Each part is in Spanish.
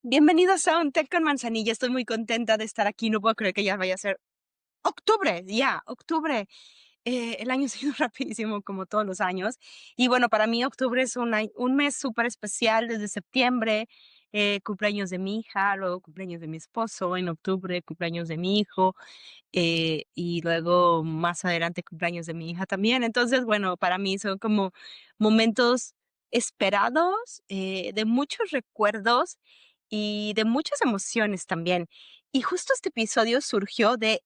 Bienvenidos a Un Té con Manzanilla. Estoy muy contenta de estar aquí. No puedo creer que ya vaya a ser octubre, ya, octubre. El año ha sido rapidísimo como todos los años. Y bueno, para mí octubre es un mes súper especial desde septiembre. Cumpleaños de mi hija, luego cumpleaños de mi esposo, en octubre cumpleaños de mi hijo, y luego más adelante cumpleaños de mi hija también. Entonces, bueno, para mí son como momentos esperados, de muchos recuerdos y de muchas emociones también. Y justo este episodio surgió de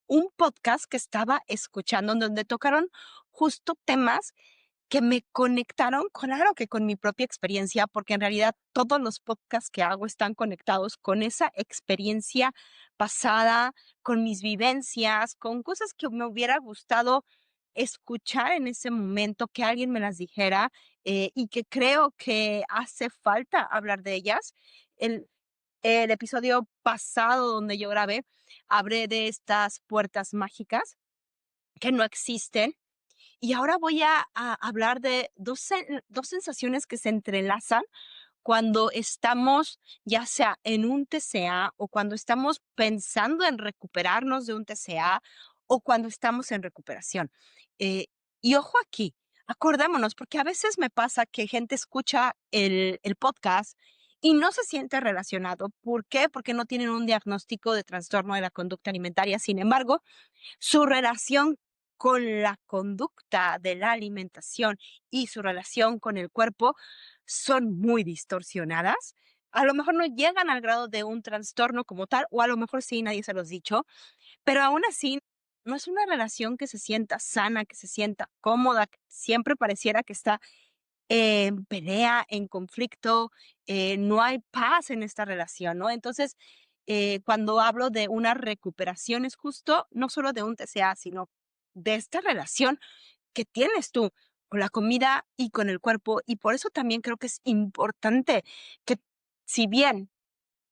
un podcast que estaba escuchando, en donde tocaron justo temas que me conectaron, claro que con mi propia experiencia, porque en realidad todos los podcasts que hago están conectados con esa experiencia pasada, con mis vivencias, con cosas que me hubiera gustado escuchar en ese momento, que alguien me las dijera, y que creo que hace falta hablar de ellas. El, el episodio pasado donde yo grabé, hablé de estas puertas mágicas que no existen, y ahora voy a hablar de dos sensaciones que se entrelazan cuando estamos ya sea en un TCA o cuando estamos pensando en recuperarnos de un TCA o cuando estamos en recuperación. Eh, y ojo aquí, acordémonos, porque a veces me pasa que gente escucha el podcast y no se siente relacionado. ¿Por qué? Porque no tienen un diagnóstico de trastorno de la conducta alimentaria. Sin embargo, su relación con la conducta de la alimentación y su relación con el cuerpo son muy distorsionadas. A lo mejor no llegan al grado de un trastorno como tal, o a lo mejor sí, nadie se los ha dicho, pero aún así no es una relación que se sienta sana, que se sienta cómoda, que siempre pareciera que está en pelea, en conflicto, no hay paz en esta relación, ¿no? Entonces, cuando hablo de una recuperación es justo no solo de un TCA, sino de esta relación que tienes tú con la comida y con el cuerpo. Y por eso también creo que es importante que, si bien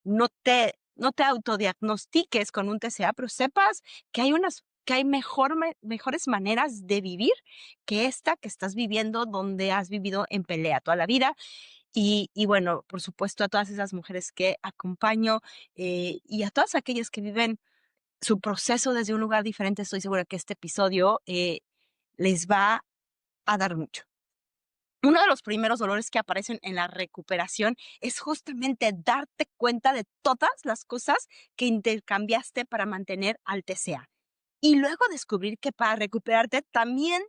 no te autodiagnostiques con un TCA, pero sepas que hay mejores maneras de vivir que esta que estás viviendo, donde has vivido en pelea toda la vida. Y bueno, por supuesto, a todas esas mujeres que acompaño, y a todas aquellas que viven su proceso desde un lugar diferente, estoy segura que este episodio les va a dar mucho. Uno de los primeros dolores que aparecen en la recuperación es justamente darte cuenta de todas las cosas que intercambiaste para mantener al TCA. Y luego descubrir que para recuperarte también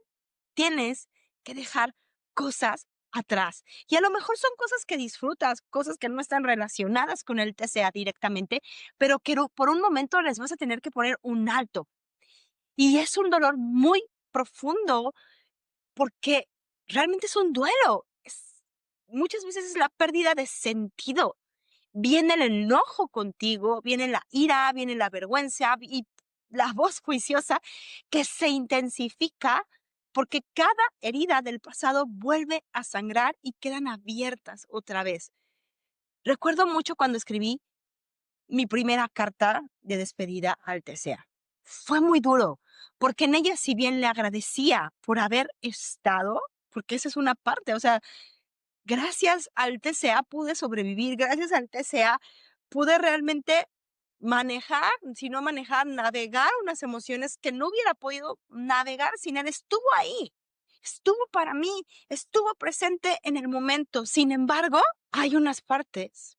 tienes que dejar cosas atrás. Y a lo mejor son cosas que disfrutas, cosas que no están relacionadas con el TCA directamente, pero que por un momento les vas a tener que poner un alto. Y es un dolor muy profundo porque realmente es un duelo. Muchas veces es la pérdida de sentido. Viene el enojo contigo, viene la ira, viene la vergüenza y la voz juiciosa que se intensifica porque cada herida del pasado vuelve a sangrar y quedan abiertas otra vez. Recuerdo mucho cuando escribí mi primera carta de despedida al TCA. Fue muy duro, porque en ella, si bien le agradecía por haber estado, porque esa es una parte, o sea, gracias al TCA pude sobrevivir, gracias al TCA pude realmente manejar, si no manejar, navegar unas emociones que no hubiera podido navegar sin él. Estuvo ahí, estuvo para mí, estuvo presente en el momento. Sin embargo, hay unas partes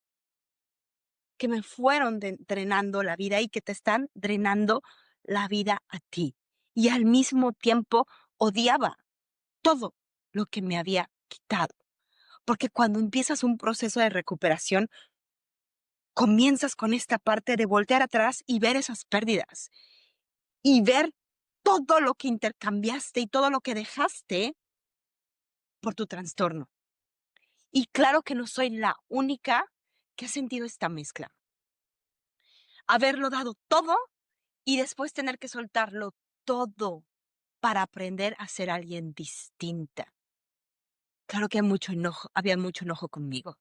que me fueron drenando la vida y que te están drenando la vida a ti. Y al mismo tiempo odiaba todo lo que me había quitado. Porque cuando empiezas un proceso de recuperación, comienzas con esta parte de voltear atrás y ver esas pérdidas y ver todo lo que intercambiaste y todo lo que dejaste por tu trastorno. Y claro que no soy la única que ha sentido esta mezcla. Haberlo dado todo y después tener que soltarlo todo para aprender a ser alguien distinta. Claro que había mucho enojo conmigo,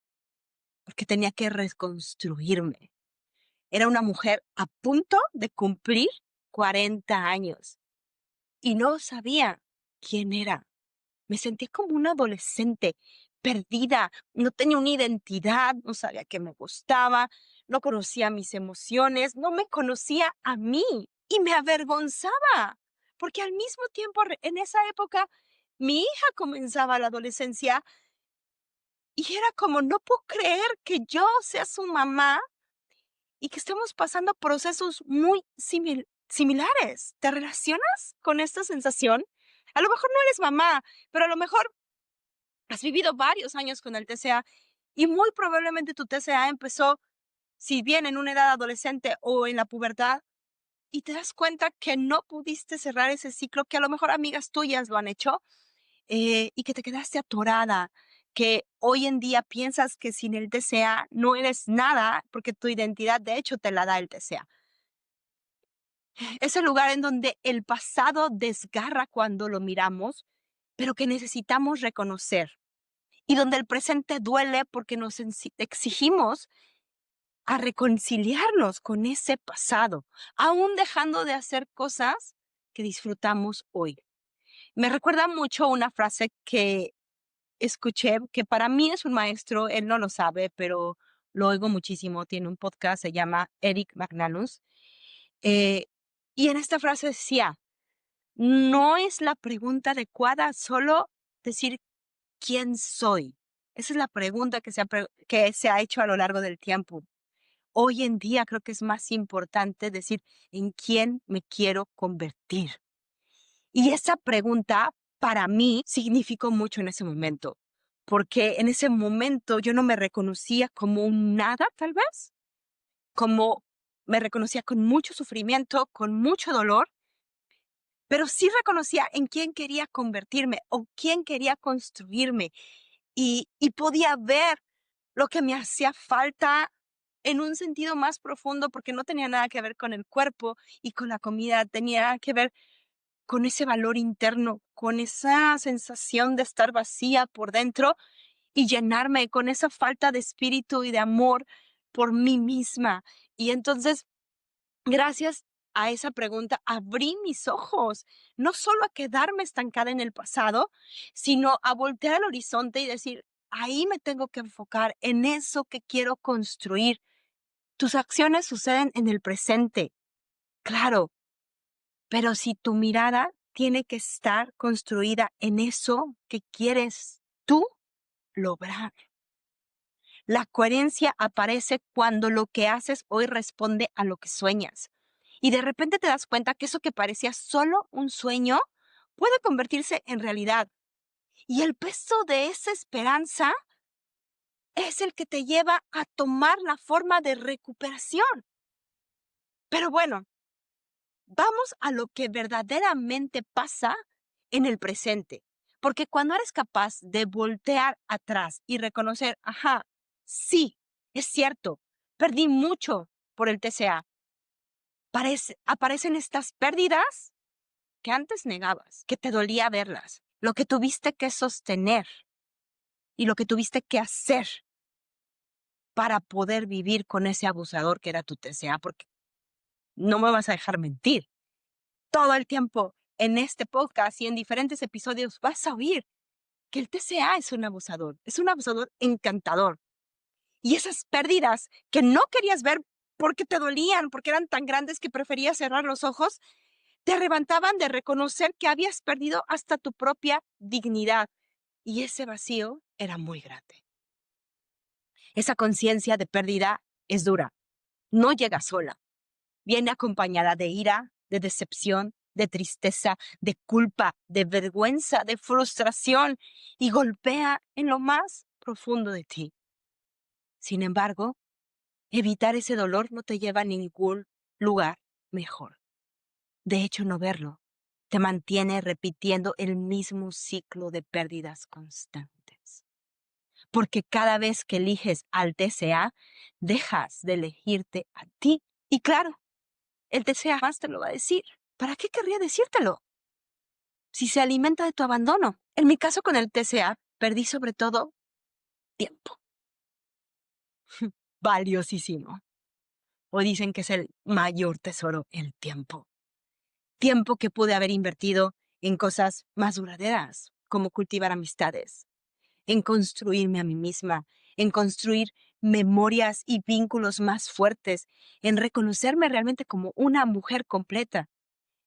porque tenía que reconstruirme. Era una mujer a punto de cumplir 40 años y no sabía quién era. Me sentía como una adolescente perdida, no tenía una identidad, no sabía qué me gustaba, no conocía mis emociones, no me conocía a mí y me avergonzaba, porque al mismo tiempo, en esa época, mi hija comenzaba la adolescencia y era como, no puedo creer que yo sea su mamá y que estemos pasando procesos muy similares. ¿Te relacionas con esta sensación? A lo mejor no eres mamá, pero a lo mejor has vivido varios años con el TCA y muy probablemente tu TCA empezó, si bien en una edad adolescente o en la pubertad, y te das cuenta que no pudiste cerrar ese ciclo, que a lo mejor amigas tuyas lo han hecho, y que te quedaste atorada, que hoy en día piensas que sin el TCA no eres nada, porque tu identidad de hecho te la da el TCA. Es el lugar en donde el pasado desgarra cuando lo miramos, pero que necesitamos reconocer. Y donde el presente duele porque nos exigimos a reconciliarnos con ese pasado, aún dejando de hacer cosas que disfrutamos hoy. Me recuerda mucho una frase que escuché, que para mí es un maestro, él no lo sabe, pero lo oigo muchísimo, tiene un podcast, se llama Eric Magnanus, eh, y en esta frase decía, no es la pregunta adecuada solo decir quién soy. Esa es la pregunta que se ha hecho a lo largo del tiempo. Hoy en día creo que es más importante decir en quién me quiero convertir. Y esa pregunta para mí significó mucho en ese momento, porque en ese momento yo no me reconocía como un nada, tal vez, como me reconocía con mucho sufrimiento, con mucho dolor, pero sí reconocía en quién quería convertirme o quién quería construirme y podía ver lo que me hacía falta en un sentido más profundo porque no tenía nada que ver con el cuerpo y con la comida, tenía que ver con ese valor interno, con esa sensación de estar vacía por dentro y llenarme con esa falta de espíritu y de amor por mí misma. Y entonces, gracias a esa pregunta, abrí mis ojos, no solo a quedarme estancada en el pasado, sino a voltear al horizonte y decir, ahí me tengo que enfocar en eso que quiero construir. Tus acciones suceden en el presente, claro, pero si tu mirada tiene que estar construida en eso que quieres tú lograr. La coherencia aparece cuando lo que haces hoy responde a lo que sueñas. Y de repente te das cuenta que eso que parecía solo un sueño puede convertirse en realidad. Y el peso de esa esperanza es el que te lleva a tomar la forma de recuperación. Pero bueno, vamos a lo que verdaderamente pasa en el presente. Porque cuando eres capaz de voltear atrás y reconocer, ajá, sí, es cierto, perdí mucho por el TCA, aparecen estas pérdidas que antes negabas, que te dolía verlas, lo que tuviste que sostener y lo que tuviste que hacer para poder vivir con ese abusador que era tu TCA, porque no me vas a dejar mentir. Todo el tiempo en este podcast y en diferentes episodios vas a oír que el TCA es un abusador encantador. Y esas pérdidas que no querías ver porque te dolían, porque eran tan grandes que preferías cerrar los ojos, te arrebataban de reconocer que habías perdido hasta tu propia dignidad. Y ese vacío era muy grande. Esa conciencia de pérdida es dura. No llega sola. Viene acompañada de ira, de decepción, de tristeza, de culpa, de vergüenza, de frustración y golpea en lo más profundo de ti. Sin embargo, evitar ese dolor no te lleva a ningún lugar mejor. De hecho, no verlo te mantiene repitiendo el mismo ciclo de pérdidas constantes. Porque cada vez que eliges al TCA, dejas de elegirte a ti. Y claro, el TCA más te lo va a decir. ¿Para qué querría decírtelo? Si se alimenta de tu abandono. En mi caso con el TCA, perdí sobre todo tiempo. Valiosísimo. O dicen que es el mayor tesoro, el tiempo. Tiempo que pude haber invertido en cosas más duraderas, como cultivar amistades, en construirme a mí misma, en construir memorias y vínculos más fuertes, en reconocerme realmente como una mujer completa.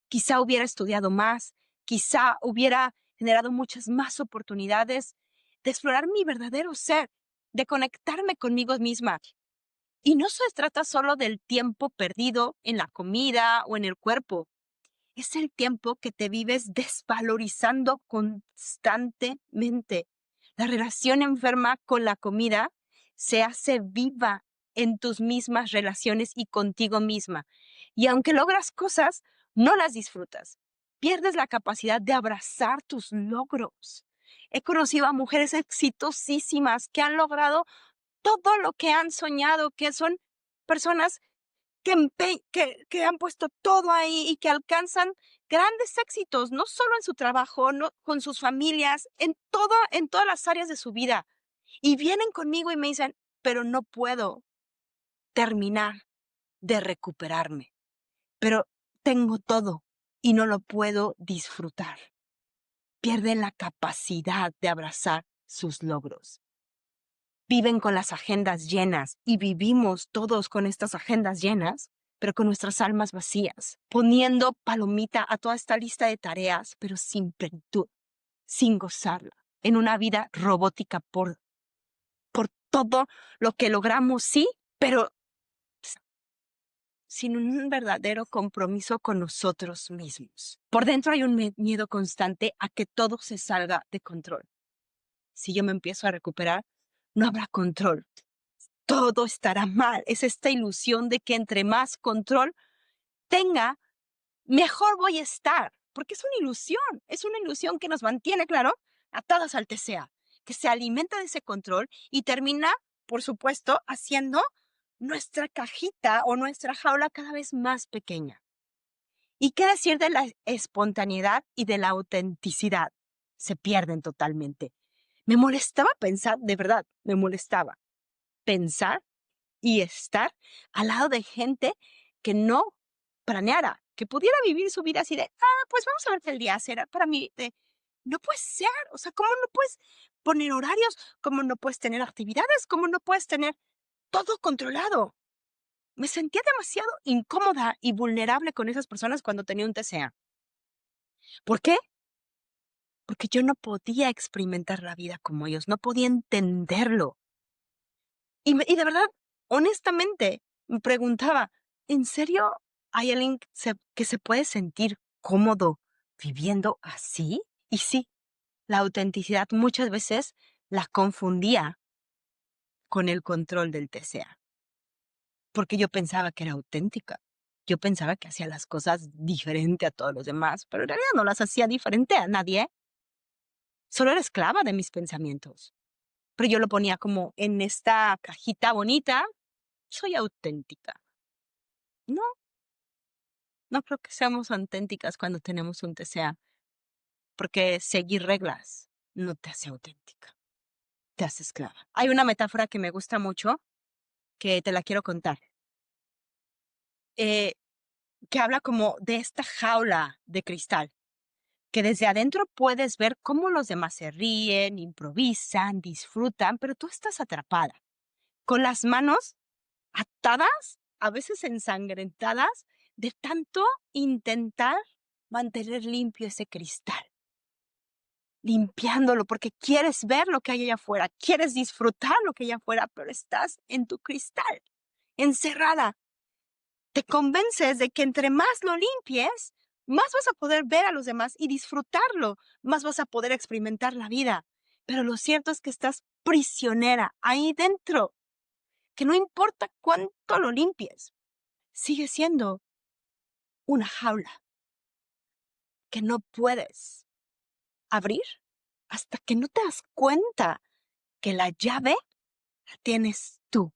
Quizá hubiera estudiado más, quizá hubiera generado muchas más oportunidades de explorar mi verdadero ser, de conectarme conmigo misma. Y no se trata solo del tiempo perdido en la comida o en el cuerpo. Es el tiempo que te vives desvalorizando constantemente. La relación enferma con la comida se hace viva en tus mismas relaciones y contigo misma. Y aunque logras cosas, no las disfrutas. Pierdes la capacidad de abrazar tus logros. He conocido a mujeres exitosísimas que han logrado todo lo que han soñado, que son personas que han puesto todo ahí y que alcanzan grandes éxitos, no solo en su trabajo, no, con sus familias, en todas las áreas de su vida. Y vienen conmigo y me dicen, pero no puedo terminar de recuperarme, pero tengo todo y no lo puedo disfrutar. Pierden la capacidad de abrazar sus logros. Viven con las agendas llenas y vivimos todos con estas agendas llenas, pero con nuestras almas vacías, poniendo palomita a toda esta lista de tareas, pero sin plenitud, sin gozarla, en una vida robótica por todo lo que logramos, sí, pero sin un verdadero compromiso con nosotros mismos. Por dentro hay un miedo constante a que todo se salga de control. Si yo me empiezo a recuperar, no habrá control. Todo estará mal. Es esta ilusión de que entre más control tenga, mejor voy a estar. Porque es una ilusión que nos mantiene, claro, atadas al TCA, que se alimenta de ese control y termina, por supuesto, haciendo nuestra cajita o nuestra jaula cada vez más pequeña. ¿Y qué decir de la espontaneidad y de la autenticidad? Se pierden totalmente. Me molestaba pensar, de verdad, me molestaba pensar y estar al lado de gente que no planeara, que pudiera vivir su vida así de, pues vamos a ver qué el día será para mí. No puede ser, o sea, ¿cómo no puedes poner horarios? ¿Cómo no puedes tener actividades? ¿Cómo no puedes tener todo controlado? Me sentía demasiado incómoda y vulnerable con esas personas cuando tenía un TCA. ¿Por qué? Porque yo no podía experimentar la vida como ellos, no podía entenderlo. Y de verdad, honestamente, me preguntaba, ¿en serio hay alguien que se puede sentir cómodo viviendo así? Y sí, la autenticidad muchas veces la confundía con el control del TCA, porque yo pensaba que era auténtica. Yo pensaba que hacía las cosas diferente a todos los demás, pero en realidad no las hacía diferente a nadie. Solo era esclava de mis pensamientos. Pero yo lo ponía como en esta cajita bonita, soy auténtica. No, no creo que seamos auténticas cuando tenemos un TCA, porque seguir reglas no te hace auténtica, te hace esclava. Hay una metáfora que me gusta mucho, que te la quiero contar, eh, que habla como de esta jaula de cristal, que desde adentro puedes ver cómo los demás se ríen, improvisan, disfrutan, pero tú estás atrapada, con las manos atadas, a veces ensangrentadas, de tanto intentar mantener limpio ese cristal, limpiándolo porque quieres ver lo que hay allá afuera, quieres disfrutar lo que hay allá afuera, pero estás en tu cristal, encerrada. Te convences de que entre más lo limpies, más vas a poder ver a los demás y disfrutarlo, más vas a poder experimentar la vida. Pero lo cierto es que estás prisionera ahí dentro, que no importa cuánto lo limpies, sigue siendo una jaula que no puedes abrir hasta que no te das cuenta que la llave la tienes tú.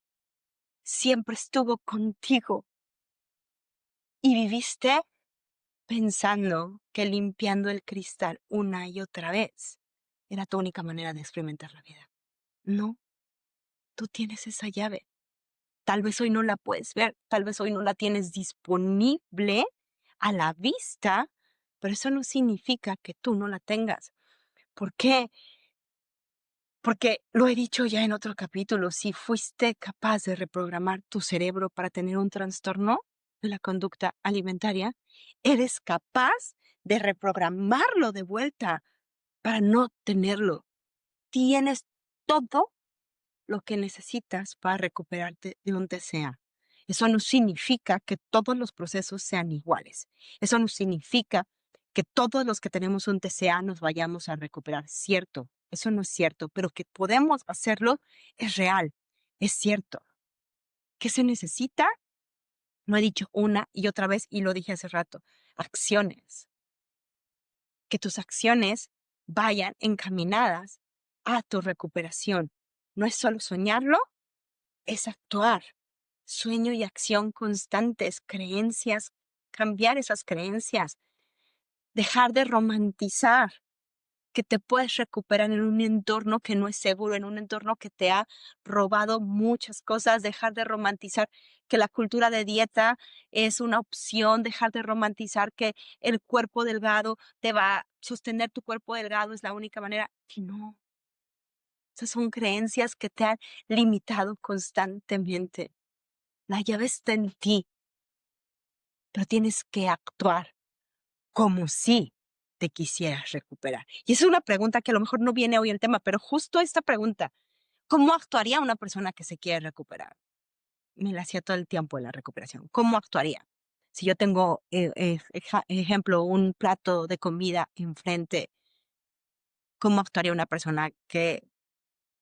Siempre estuvo contigo y viviste pensando que limpiando el cristal una y otra vez era tu única manera de experimentar la vida. No, tú tienes esa llave. Tal vez hoy no la puedes ver, tal vez hoy no la tienes disponible a la vista, pero eso no significa que tú no la tengas. ¿Por qué? Porque lo he dicho ya en otro capítulo, si fuiste capaz de reprogramar tu cerebro para tener un trastorno de la conducta alimentaria, eres capaz de reprogramarlo de vuelta para no tenerlo. Tienes todo lo que necesitas para recuperarte de un TCA. Eso no significa que todos los procesos sean iguales. Eso no significa que todos los que tenemos un TCA nos vayamos a recuperar. Cierto, eso no es cierto, pero que podemos hacerlo es real, es cierto. ¿Qué se necesita? Lo he dicho una y otra vez y lo dije hace rato. Acciones. Que tus acciones vayan encaminadas a tu recuperación. No es solo soñarlo, es actuar. Sueño y acción constantes, creencias, cambiar esas creencias, dejar de romantizar que te puedes recuperar en un entorno que no es seguro, en un entorno que te ha robado muchas cosas, dejar de romantizar que la cultura de dieta es una opción, dejar de romantizar que el cuerpo delgado te va a sostener tu cuerpo delgado es la única manera. Que no, esas son creencias que te han limitado constantemente. La llave está en ti, pero tienes que actuar como si te quisieras recuperar. Y es una pregunta que a lo mejor no viene hoy el tema, pero justo esta pregunta, ¿cómo actuaría una persona que se quiere recuperar? Me la hacía todo el tiempo en la recuperación. ¿Cómo actuaría? Si yo tengo, ejemplo, un plato de comida enfrente, ¿cómo actuaría una persona que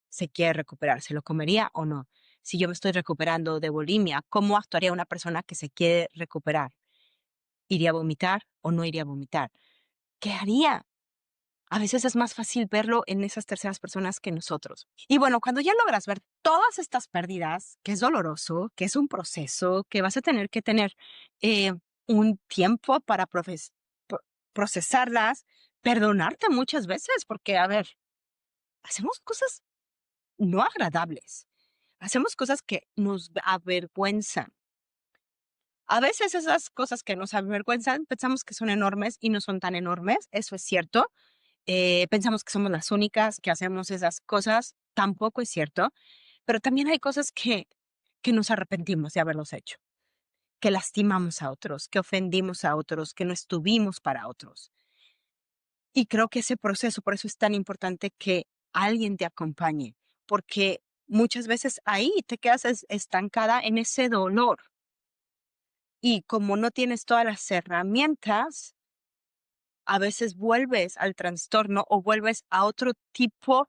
se quiere recuperar? ¿Se lo comería o no? Si yo me estoy recuperando de bulimia, ¿cómo actuaría una persona que se quiere recuperar? ¿Iría a vomitar o no iría a vomitar? ¿Qué haría? A veces es más fácil verlo en esas terceras personas que nosotros. Y bueno, cuando ya logras ver todas estas pérdidas, que es doloroso, que es un proceso, que vas a tener eh, un tiempo para procesarlas, perdonarte muchas veces, porque, a ver, hacemos cosas no agradables, hacemos cosas que nos avergüenzan. A veces esas cosas que nos avergüenzan pensamos que son enormes y no son tan enormes, eso es cierto. Pensamos que somos las únicas que hacemos esas cosas, tampoco es cierto, pero también hay cosas que nos arrepentimos de haberlos hecho, que lastimamos a otros, que ofendimos a otros, que no estuvimos para otros. Y creo que ese proceso, por eso es tan importante que alguien te acompañe, porque muchas veces ahí te quedas estancada en ese dolor. Y como no tienes todas las herramientas, a veces vuelves al trastorno o vuelves a otro tipo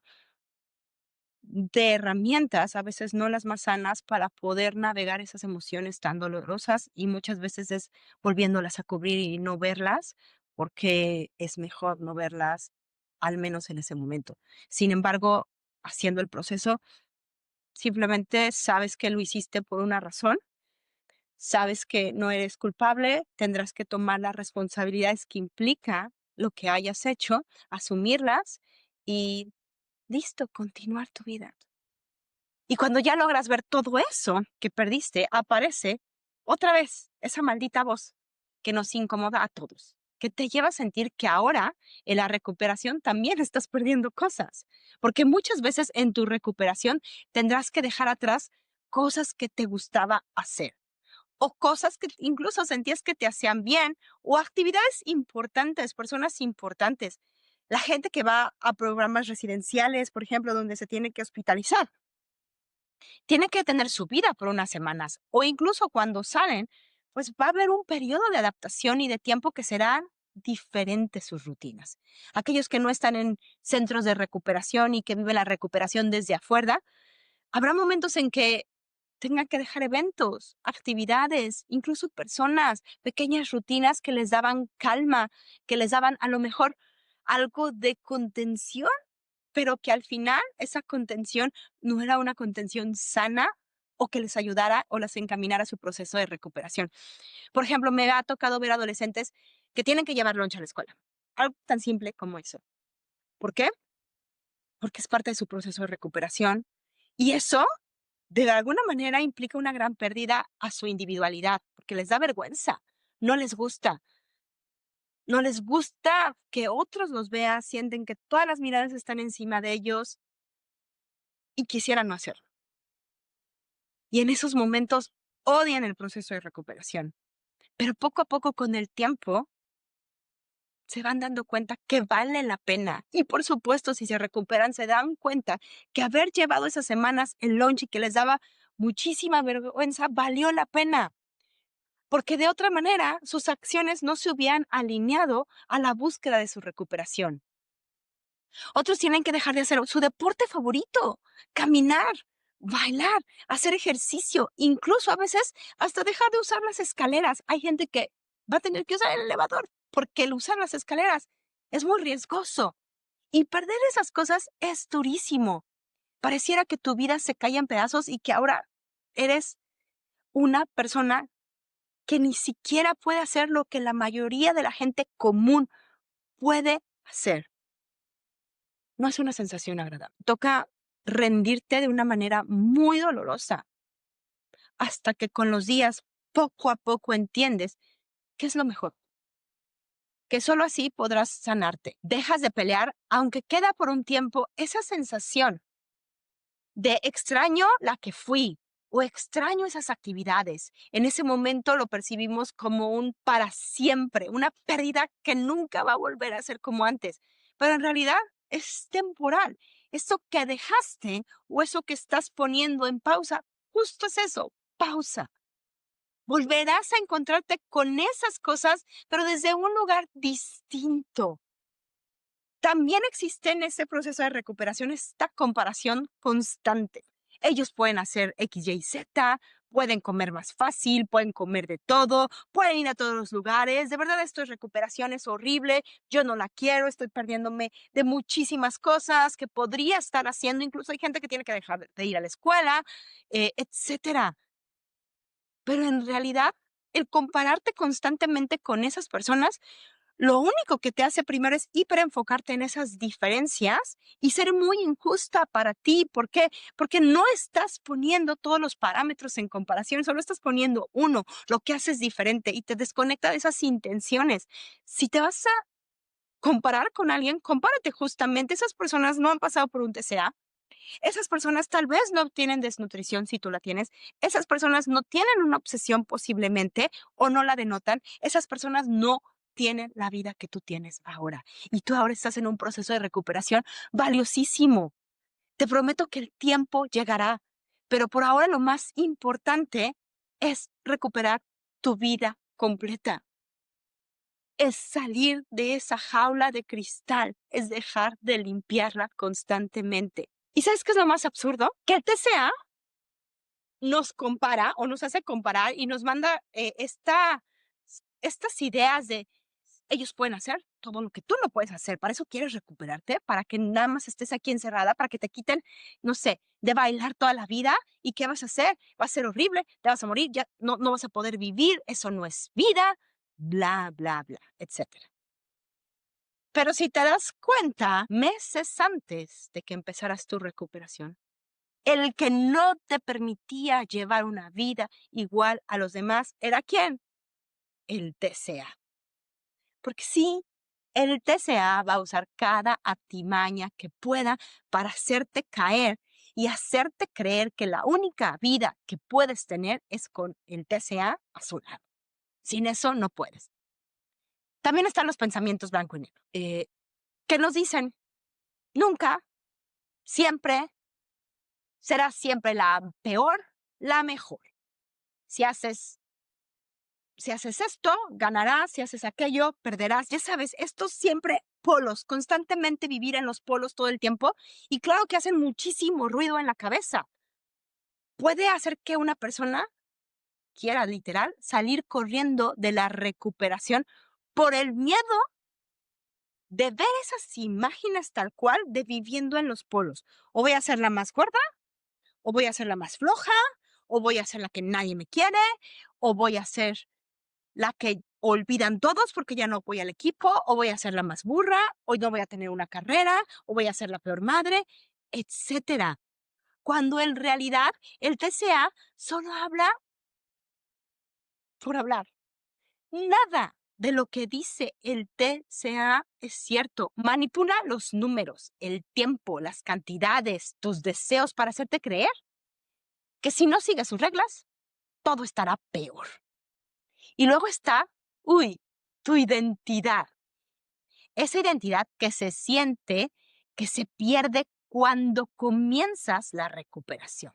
de herramientas, a veces no las más sanas, para poder navegar esas emociones tan dolorosas y muchas veces es volviéndolas a cubrir y no verlas, porque es mejor no verlas, al menos en ese momento. Sin embargo, haciendo el proceso, simplemente sabes que lo hiciste por una razón, sabes que no eres culpable, tendrás que tomar las responsabilidades que implica lo que hayas hecho, asumirlas y listo, continuar tu vida. Y cuando ya logras ver todo eso que perdiste, aparece otra vez esa maldita voz que nos incomoda a todos, que te lleva a sentir que ahora en la recuperación también estás perdiendo cosas, porque muchas veces en tu recuperación tendrás que dejar atrás cosas que te gustaba hacer o cosas que incluso sentías que te hacían bien o actividades importantes, personas importantes. La gente que va a programas residenciales, por ejemplo, donde se tiene que hospitalizar tiene que tener su vida por unas semanas o incluso cuando salen, pues va a haber un periodo de adaptación y de tiempo que serán diferentes sus rutinas. Aquellos que no están en centros de recuperación y que viven la recuperación desde afuera, habrá momentos en que tengan que dejar eventos, actividades, incluso personas, pequeñas rutinas que les daban calma, que les daban a lo mejor algo de contención, pero que al final esa contención no era una contención sana o que les ayudara o las encaminara a su proceso de recuperación. Por ejemplo, me ha tocado ver adolescentes que tienen que llevar lonche a la escuela. Algo tan simple como eso. ¿Por qué? Porque es parte de su proceso de recuperación. Y eso, de alguna manera, implica una gran pérdida a su individualidad, porque les da vergüenza, no les gusta. No les gusta que otros los vean, sienten que todas las miradas están encima de ellos. y quisieran no hacerlo. Y en esos momentos odian el proceso de recuperación. Pero poco a poco, con el tiempo, se van dando cuenta que vale la pena. Y por supuesto, si se recuperan, se dan cuenta que haber llevado esas semanas el lunch y que les daba muchísima vergüenza, valió la pena. Porque de otra manera, sus acciones no se hubieran alineado a la búsqueda de su recuperación. Otros tienen que dejar de hacer su deporte favorito, caminar, bailar, hacer ejercicio, incluso a veces hasta dejar de usar las escaleras. Hay gente que va a tener que usar el elevador porque el usar las escaleras es muy riesgoso. Y perder esas cosas es durísimo. Pareciera que tu vida se cae en pedazos y que ahora eres una persona que ni siquiera puede hacer lo que la mayoría de la gente común puede hacer. No es una sensación agradable. Toca rendirte de una manera muy dolorosa hasta que con los días, poco a poco entiendes qué es lo mejor, que solo así podrás sanarte. Dejas de pelear, aunque queda por un tiempo esa sensación de extraño la que fui o extraño esas actividades. En ese momento lo percibimos como un para siempre, una pérdida que nunca va a volver a ser como antes. Pero en realidad es temporal. Eso que dejaste o eso que estás poniendo en pausa, justo es eso, pausa. Volverás a encontrarte con esas cosas, pero desde un lugar distinto. También existe en ese proceso de recuperación esta comparación constante. Ellos pueden hacer X, Y, Z, pueden comer más fácil, pueden comer de todo, pueden ir a todos los lugares. De verdad, esto es recuperación, es horrible. Yo no la quiero, estoy perdiéndome de muchísimas cosas que podría estar haciendo. Incluso hay gente que tiene que dejar de ir a la escuela, etcétera. Pero en realidad, el compararte constantemente con esas personas lo único que te hace primero es hiperenfocarte en esas diferencias y ser muy injusta para ti. ¿Por qué? Porque no estás poniendo todos los parámetros en comparación, solo estás poniendo uno, lo que haces diferente y te desconecta de esas intenciones. Si te vas a comparar con alguien, compárate justamente. Esas personas no han pasado por un TCA. Esas personas tal vez no tienen desnutrición si tú la tienes. Esas personas no tienen una obsesión posiblemente o no la denotan. Esas personas no tienen la vida que tú tienes ahora. Y tú ahora estás en un proceso de recuperación valiosísimo. Te prometo que el tiempo llegará, pero por ahora lo más importante es recuperar tu vida completa. Es salir de esa jaula de cristal, es dejar de limpiarla constantemente. ¿Y sabes qué es lo más absurdo? Que el TCA nos compara o nos hace comparar y nos manda estas ideas de ellos pueden hacer todo lo que tú no puedes hacer. Para eso quieres recuperarte, para que nada más estés aquí encerrada, para que te quiten, no sé, de bailar toda la vida. ¿Y qué vas a hacer? Va a ser horrible, te vas a morir, ya no vas a poder vivir, eso no es vida, bla, bla, bla, etcétera. Pero si te das cuenta, meses antes de que empezaras tu recuperación, el que no te permitía llevar una vida igual a los demás era ¿quién? El TCA. Porque sí, el TCA va a usar cada artimaña que pueda para hacerte caer y hacerte creer que la única vida que puedes tener es con el TCA a su lado. Sin eso no puedes. También están los pensamientos blanco y negro, que nos dicen, nunca, siempre, serás siempre la peor, la mejor. Si haces esto, ganarás, si haces aquello, perderás. Ya sabes, estos siempre polos, constantemente vivir en los polos todo el tiempo y claro que hacen muchísimo ruido en la cabeza. Puede hacer que una persona quiera literal salir corriendo de la recuperación por el miedo de ver esas imágenes tal cual de viviendo en los polos. O voy a ser la más gorda, o voy a ser la más floja, o voy a ser la que nadie me quiere, o voy a ser la que olvidan todos porque ya no voy al equipo, o voy a ser la más burra, o no voy a tener una carrera, o voy a ser la peor madre, etcétera. Cuando en realidad el TCA solo habla por hablar. Nada de lo que dice el TCA es cierto. Manipula los números, el tiempo, las cantidades, tus deseos para hacerte creer que si no sigues sus reglas, todo estará peor. Y luego está, tu identidad. Esa identidad que se siente, que se pierde cuando comienzas la recuperación.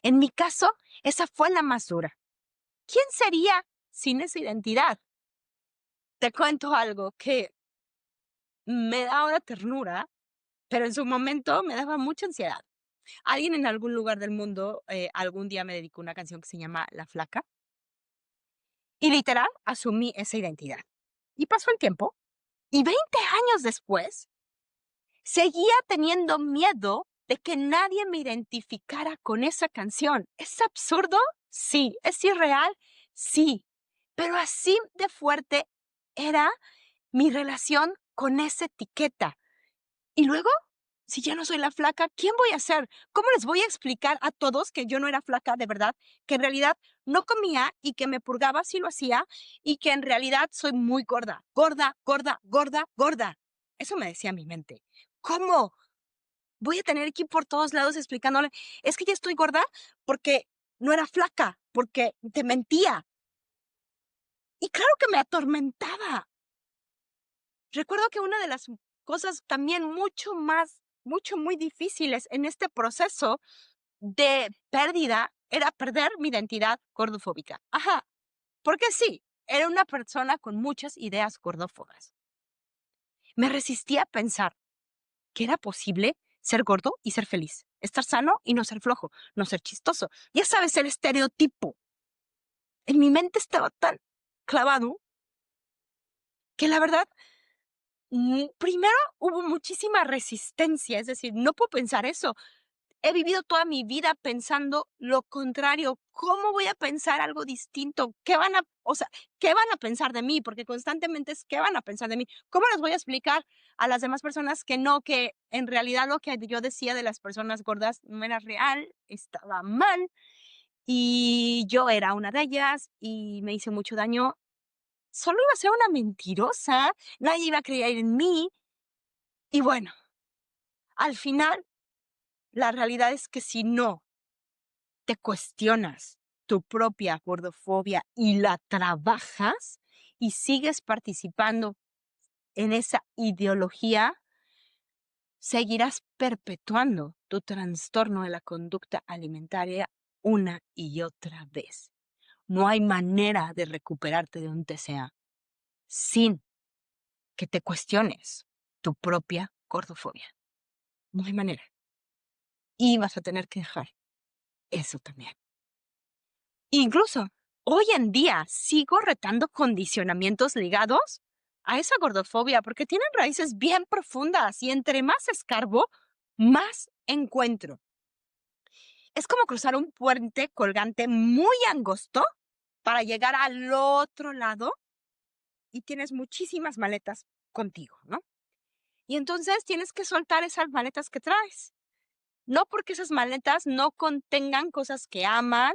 En mi caso, esa fue la más dura. ¿Quién sería sin esa identidad? Te cuento algo que me da ahora ternura, pero en su momento me daba mucha ansiedad. Alguien en algún lugar del mundo algún día me dedicó una canción que se llama La Flaca y literal asumí esa identidad. Y pasó el tiempo y 20 años después seguía teniendo miedo de que nadie me identificara con esa canción. ¿Es absurdo? Sí. ¿Es irreal? Sí. Pero así de fuerte era mi relación con esa etiqueta. Y luego, si ya no soy la flaca, ¿quién voy a ser? ¿Cómo les voy a explicar a todos que yo no era flaca de verdad? Que en realidad no comía y que me purgaba si lo hacía y que en realidad soy muy gorda. Gorda, gorda, gorda, gorda. Eso me decía mi mente. ¿Cómo? Voy a tener que ir por todos lados explicándole, es que ya estoy gorda porque no era flaca, porque te mentía. Y claro que me atormentaba. Recuerdo que una de las cosas también muy difíciles en este proceso de pérdida era perder mi identidad gordofóbica. Ajá, porque sí, era una persona con muchas ideas gordófobas. Me resistía a pensar que era posible ser gordo y ser feliz, estar sano y no ser flojo, no ser chistoso. Ya sabes, el estereotipo. En mi mente estaba tan clavado que la verdad, primero hubo muchísima resistencia, es decir, no puedo pensar eso. He vivido toda mi vida pensando lo contrario. ¿Cómo voy a pensar algo distinto? ¿Qué van a pensar de mí? Porque constantemente es ¿qué van a pensar de mí? ¿Cómo les voy a explicar a las demás personas que no, que en realidad lo que yo decía de las personas gordas no era real, estaba mal y yo era una de ellas y me hice mucho daño? Solo iba a ser una mentirosa, nadie iba a creer en mí y bueno, al final la realidad es que si no te cuestionas tu propia gordofobia y la trabajas y sigues participando en esa ideología, seguirás perpetuando tu trastorno de la conducta alimentaria una y otra vez. No hay manera de recuperarte de un TCA sin que te cuestiones tu propia gordofobia. No hay manera. Y vas a tener que dejar eso también. Incluso hoy en día sigo retando condicionamientos ligados a esa gordofobia porque tienen raíces bien profundas y entre más escarbo, más encuentro. Es como cruzar un puente colgante muy angosto para llegar al otro lado y tienes muchísimas maletas contigo, ¿no? Y entonces tienes que soltar esas maletas que traes. No porque esas maletas no contengan cosas que aman,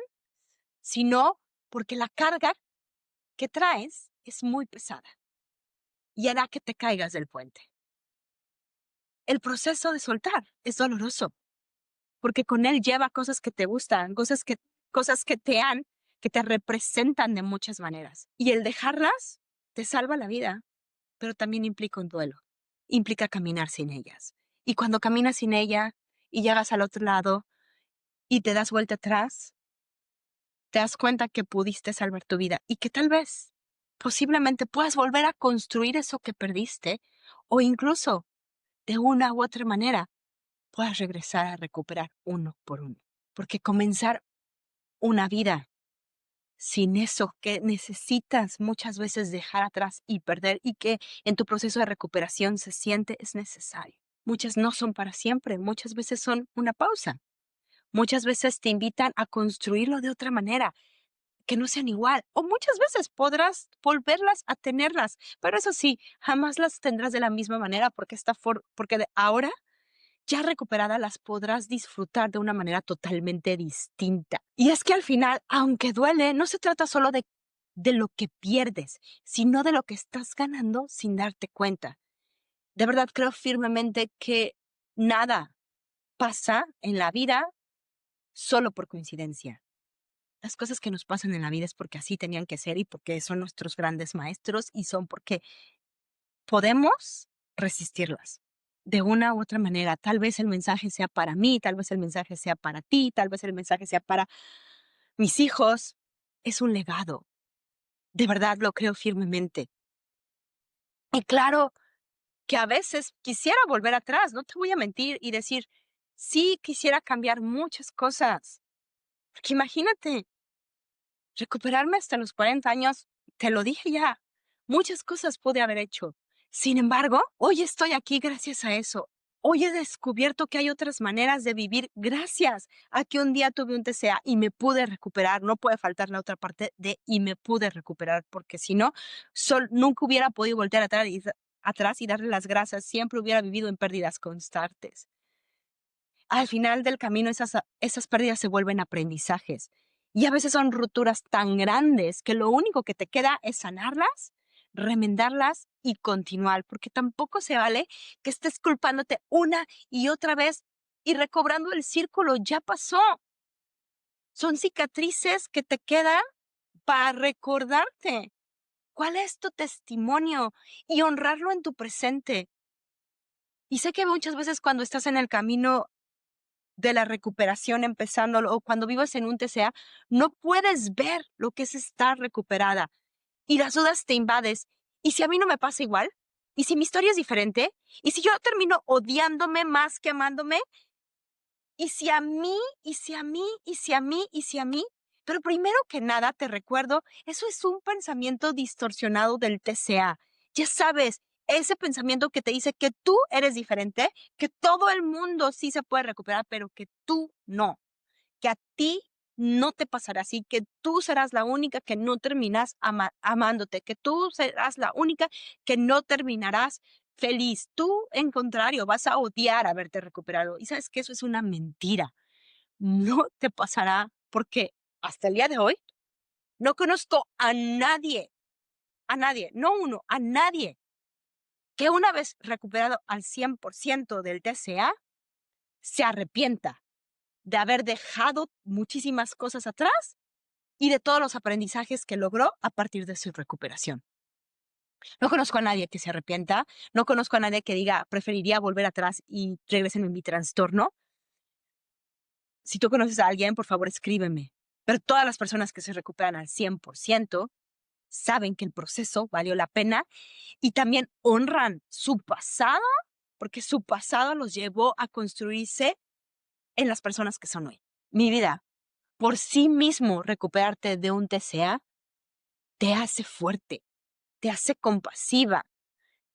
sino porque la carga que traes es muy pesada y hará que te caigas del puente. El proceso de soltar es doloroso porque con él lleva cosas que te gustan, cosas que te representan de muchas maneras. Y el dejarlas te salva la vida, pero también implica un duelo, implica caminar sin ellas. Y cuando caminas sin ella y llegas al otro lado y te das vuelta atrás, te das cuenta que pudiste salvar tu vida y que tal vez, posiblemente puedas volver a construir eso que perdiste o incluso, de una u otra manera, puedas regresar a recuperar uno por uno. Porque comenzar una vida sin eso que necesitas muchas veces dejar atrás y perder y que en tu proceso de recuperación se siente es necesario. Muchas no son para siempre, muchas veces son una pausa. Muchas veces te invitan a construirlo de otra manera, que no sean igual. O muchas veces podrás volverlas a tenerlas, pero eso sí, jamás las tendrás de la misma manera porque de ahora, ya recuperadas, las podrás disfrutar de una manera totalmente distinta. Y es que al final, aunque duele, no se trata solo de de lo que pierdes, sino de lo que estás ganando sin darte cuenta. De verdad creo firmemente que nada pasa en la vida solo por coincidencia. Las cosas que nos pasan en la vida es porque así tenían que ser y porque son nuestros grandes maestros y son porque podemos resistirlas de una u otra manera. Tal vez el mensaje sea para mí, tal vez el mensaje sea para ti, tal vez el mensaje sea para mis hijos. Es un legado. De verdad lo creo firmemente. Y claro que a veces quisiera volver atrás, no te voy a mentir y decir, sí, quisiera cambiar muchas cosas. Porque imagínate, recuperarme hasta los 40 años, te lo dije ya, muchas cosas pude haber hecho. Sin embargo, hoy estoy aquí gracias a eso. Hoy he descubierto que hay otras maneras de vivir gracias a que un día tuve un TCA y me pude recuperar. No puede faltar la otra parte de y me pude recuperar, porque si no, nunca hubiera podido voltear atrás y darle las gracias. Siempre hubiera vivido en pérdidas constantes. Al final del camino esas pérdidas se vuelven aprendizajes y a veces son rupturas tan grandes que lo único que te queda es sanarlas, remendarlas y continuar, porque tampoco se vale que estés culpándote una y otra vez y recobrando el círculo, ya pasó. Son cicatrices que te quedan para recordarte cuál es tu testimonio y honrarlo en tu presente. Y sé que muchas veces cuando estás en el camino de la recuperación empezándolo o cuando vives en un TCA, no puedes ver lo que es estar recuperada y las dudas te invades. ¿Y si a mí no me pasa igual? ¿Y si mi historia es diferente? ¿Y si yo termino odiándome más que amándome? ¿Y si a mí? ¿Y si a mí? ¿Y si a mí? ¿Y si a mí? Pero primero que nada, te recuerdo, eso es un pensamiento distorsionado del TCA. Ya sabes, ese pensamiento que te dice que tú eres diferente, que todo el mundo sí se puede recuperar, pero que tú no, que a ti no te pasará así, que tú serás la única que no terminas amándote, que tú serás la única que no terminarás feliz. Tú, en contrario, vas a odiar haberte recuperado. Y sabes que eso es una mentira. No te pasará porque hasta el día de hoy no conozco a nadie, no uno, a nadie que una vez recuperado al 100% del TCA se arrepienta de haber dejado muchísimas cosas atrás y de todos los aprendizajes que logró a partir de su recuperación. No conozco a nadie que se arrepienta, no conozco a nadie que diga preferiría volver atrás y regresarme en mi trastorno. Si tú conoces a alguien, por favor escríbeme. Pero todas las personas que se recuperan al 100% saben que el proceso valió la pena y también honran su pasado, porque su pasado los llevó a construirse en las personas que son hoy. Mi vida, por sí mismo recuperarte de un TCA te hace fuerte, te hace compasiva,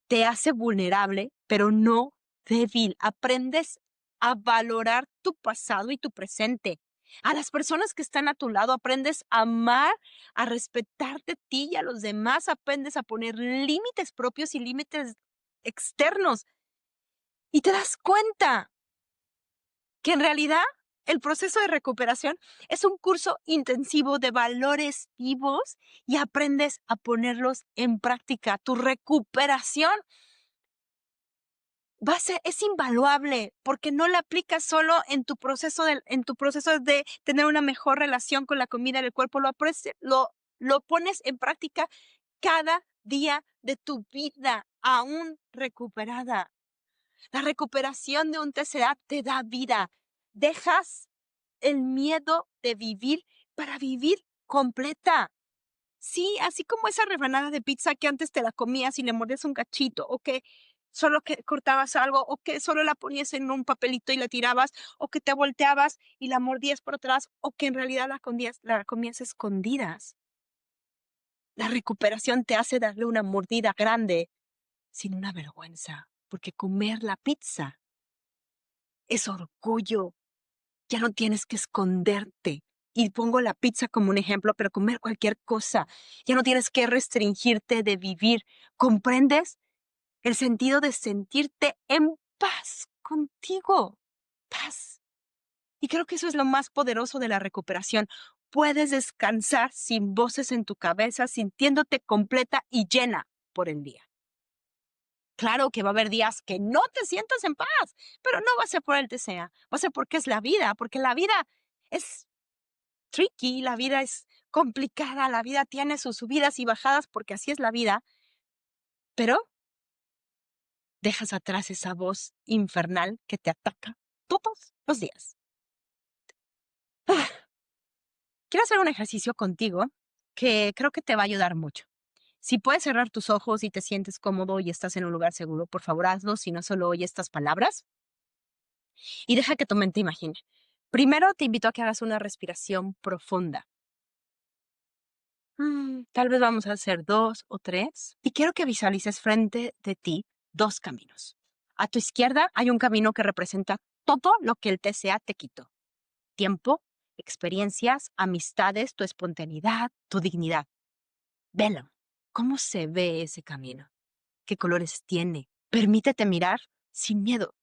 te hace vulnerable, pero no débil. Aprendes a valorar tu pasado y tu presente. A las personas que están a tu lado, aprendes a amar, a respetarte a ti y a los demás, aprendes a poner límites propios y límites externos. Y te das cuenta que en realidad el proceso de recuperación es un curso intensivo de valores vivos y aprendes a ponerlos en práctica. Tu recuperación es invaluable porque no la aplicas solo en tu proceso de tener una mejor relación con la comida del cuerpo, lo pones en práctica cada día de tu vida, aún recuperada. La recuperación de un TCA te da vida. Dejas el miedo de vivir para vivir completa. Sí, así como esa rebanada de pizza que antes te la comías y le mordías un cachito, o que solo que cortabas algo, o que solo la ponías en un papelito y la tirabas, o que te volteabas y la mordías por atrás, o que en realidad la comías escondidas. La recuperación te hace darle una mordida grande sin una vergüenza, porque comer la pizza es orgullo. Ya no tienes que esconderte. Y pongo la pizza como un ejemplo, pero comer cualquier cosa. Ya no tienes que restringirte de vivir. ¿Comprendes? El sentido de sentirte en paz contigo. Paz. Y creo que eso es lo más poderoso de la recuperación. puedes descansar sin voces en tu cabeza, sintiéndote completa y llena por el día. Claro que va a haber días que no te sientas en paz, pero no va a ser por el TCA, va a ser porque es la vida, porque la vida es tricky, la vida es complicada, la vida tiene sus subidas y bajadas porque así es la vida, pero dejas atrás esa voz infernal que te ataca todos los días. Quiero hacer un ejercicio contigo que creo que te va a ayudar mucho. Si puedes cerrar tus ojos y te sientes cómodo y estás en un lugar seguro, por favor hazlo, si no solo oye estas palabras y deja que tu mente imagine. Primero te invito a que hagas una respiración profunda. Tal vez vamos a hacer 2 o 3 y quiero que visualices frente de ti 2 caminos. A tu izquierda hay un camino que representa todo lo que el TCA te quitó. Tiempo, experiencias, amistades, tu espontaneidad, tu dignidad. Velo. ¿Cómo se ve ese camino? ¿Qué colores tiene? Permítete mirar sin miedo,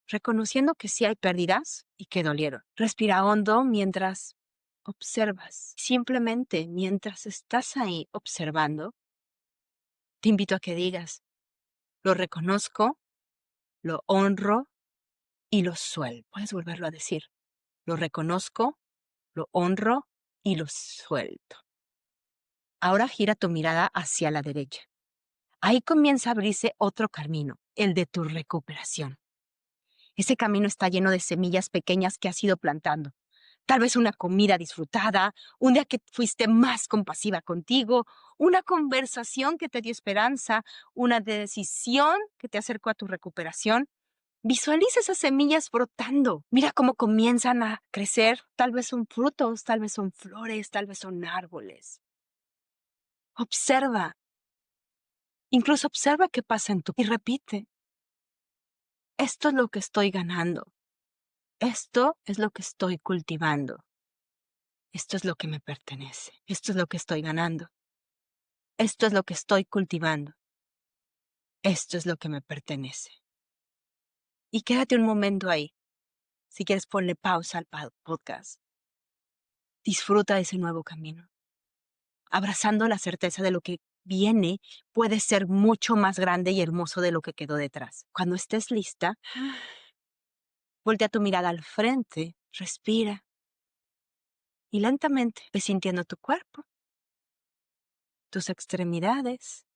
reconociendo que sí hay pérdidas y que dolieron. Respira hondo mientras observas. Simplemente mientras estás ahí observando, te invito a que digas, lo reconozco, lo honro y lo suelto. Puedes volverlo a decir. Lo reconozco, lo honro y lo suelto. Ahora gira tu mirada hacia la derecha. Ahí comienza a abrirse otro camino, el de tu recuperación. Ese camino está lleno de semillas pequeñas que has ido plantando. Tal vez una comida disfrutada, un día que fuiste más compasiva contigo, una conversación que te dio esperanza, una decisión que te acercó a tu recuperación. Visualiza esas semillas brotando. Mira cómo comienzan a crecer. Tal vez son frutos, tal vez son flores, tal vez son árboles. Observa. Incluso observa qué pasa en tu y repite. Esto es lo que estoy ganando. Esto es lo que estoy cultivando. Esto es lo que me pertenece. Esto es lo que estoy ganando. Esto es lo que estoy cultivando. Esto es lo que me pertenece. Y quédate un momento ahí. Si quieres, ponle pausa al podcast. Disfruta de ese nuevo camino. Abrazando la certeza de lo que viene puede ser mucho más grande y hermoso de lo que quedó detrás. Cuando estés lista, voltea tu mirada al frente, respira y lentamente ve sintiendo tu cuerpo, tus extremidades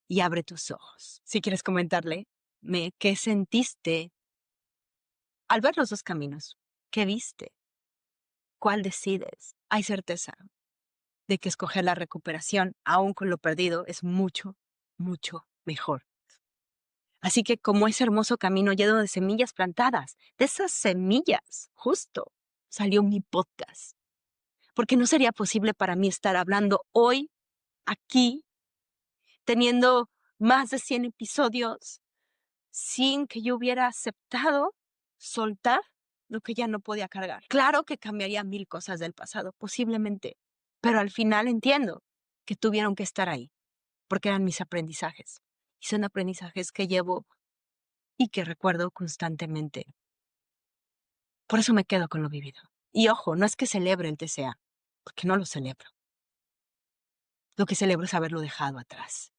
y abre tus ojos. Si quieres comentarle qué sentiste al ver los 2 caminos, qué viste, cuál decides. Hay certeza de que escoger la recuperación, aún con lo perdido, es mucho, mucho mejor. Así que como ese hermoso camino lleno de semillas plantadas, de esas semillas, justo, salió mi podcast. Porque no sería posible para mí estar hablando hoy, aquí, teniendo más de 100 episodios, sin que yo hubiera aceptado soltar lo que ya no podía cargar. Claro que cambiaría 1000 cosas del pasado, posiblemente, pero al final entiendo que tuvieron que estar ahí, porque eran mis aprendizajes. Y son aprendizajes que llevo y que recuerdo constantemente. Por eso me quedo con lo vivido. Y ojo, no es que celebre el TCA, porque no lo celebro. Lo que celebro es haberlo dejado atrás.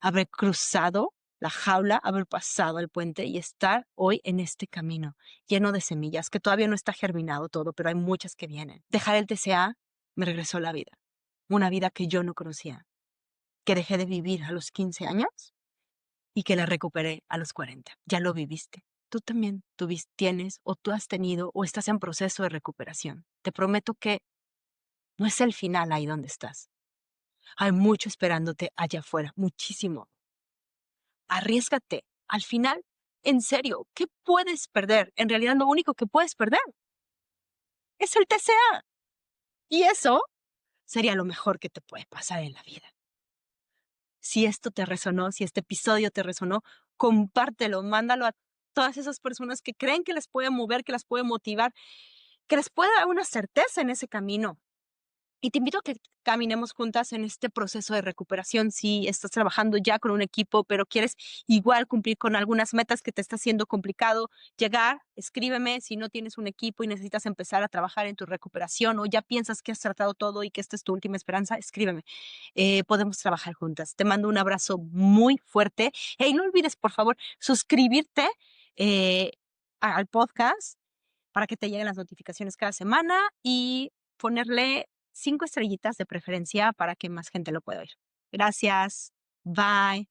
Haber cruzado la jaula, haber pasado el puente y estar hoy en este camino lleno de semillas, que todavía no está germinado todo, pero hay muchas que vienen. Dejar el TCA me regresó la vida. Una vida que yo no conocía, que dejé de vivir a los 15 años y que la recuperé a los 40. Ya lo viviste. Tú también tienes o tú has tenido o estás en proceso de recuperación. Te prometo que no es el final ahí donde estás. Hay mucho esperándote allá afuera, muchísimo. Arriésgate. Al final, en serio, ¿qué puedes perder? En realidad lo único que puedes perder es el TCA. Y eso sería lo mejor que te puede pasar en la vida. Si esto te resonó, si este episodio te resonó, compártelo, mándalo a todas esas personas que creen que les puede mover, que las puede motivar, que les puede dar una certeza en ese camino. Y te invito a que caminemos juntas en este proceso de recuperación. Si estás trabajando ya con un equipo, pero quieres igual cumplir con algunas metas que te está haciendo complicado llegar, escríbeme. Si no tienes un equipo y necesitas empezar a trabajar en tu recuperación o ya piensas que has tratado todo y que esta es tu última esperanza, escríbeme. Podemos trabajar juntas. Te mando un abrazo muy fuerte. Hey, no olvides, por favor, suscribirte eh, al podcast para que te lleguen las notificaciones cada semana y ponerle 5 estrellitas de preferencia para que más gente lo pueda oír. Gracias. Bye.